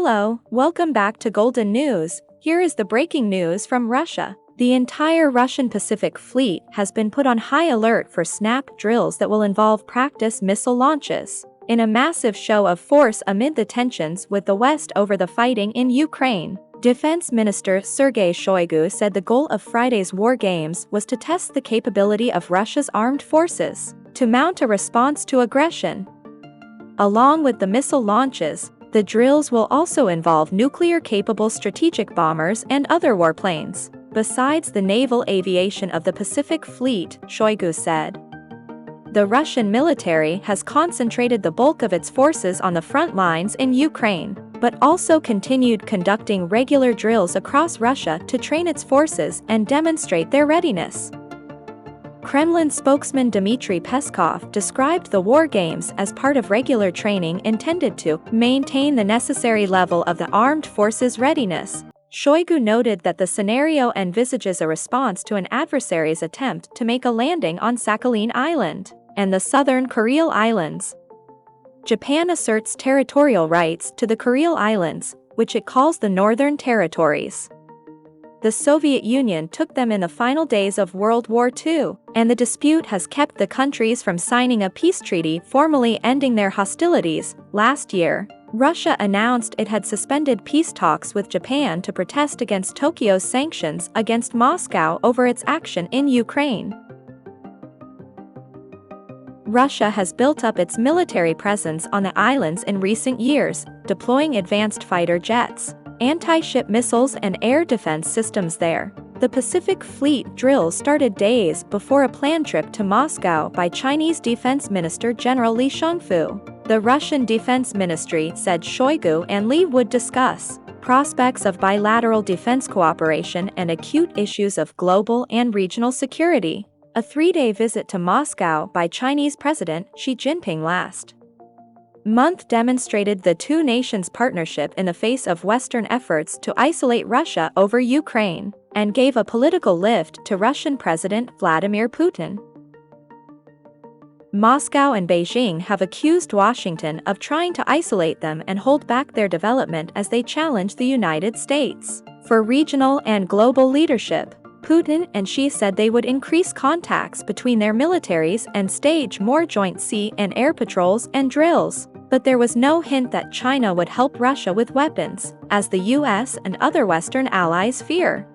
Hello, welcome back to Golden News. Here is the breaking news from Russia. The entire Russian Pacific Fleet has been put on high alert for snap drills that will involve practice missile launches, in a massive show of force amid the tensions with the West over the fighting in Ukraine. Defense Minister Sergey Shoigu said the goal of Friday's war games was to test the capability of Russia's armed forces to mount a response to aggression. Along with the missile launches, the drills will also involve nuclear-capable strategic bombers and other warplanes, besides the naval aviation of the Pacific Fleet, Shoigu said. The Russian military has concentrated the bulk of its forces on the front lines in Ukraine, but also continued conducting regular drills across Russia to train its forces and demonstrate their readiness. Kremlin spokesman Dmitry Peskov described the war games as part of regular training intended to maintain the necessary level of the armed forces' readiness. Shoigu noted that the scenario envisages a response to an adversary's attempt to make a landing on Sakhalin Island and the southern Kuril Islands. Japan asserts territorial rights to the Kuril Islands, which it calls the Northern Territories. The Soviet Union took them in the final days of World War II, and the dispute has kept the countries from signing a peace treaty formally ending their hostilities. Last year, Russia announced it had suspended peace talks with Japan to protest against Tokyo's sanctions against Moscow over its action in Ukraine. Russia has built up its military presence on the islands in recent years, deploying advanced fighter jets, anti-ship missiles and air defense systems there. The Pacific Fleet drills started days before a planned trip to Moscow by Chinese Defense Minister General Li Shangfu. The Russian Defense Ministry said Shoigu and Li would discuss prospects of bilateral defense cooperation and acute issues of global and regional security. A three-day visit to Moscow by Chinese President Xi Jinping last month demonstrated the two nations' partnership in the face of Western efforts to isolate Russia over Ukraine, and gave a political lift to Russian President Vladimir Putin. Moscow and Beijing have accused Washington of trying to isolate them and hold back their development as they challenge the United States for regional and global leadership. Putin and Xi said they would increase contacts between their militaries and stage more joint sea and air patrols and drills. But there was no hint that China would help Russia with weapons, as the US and other Western allies fear.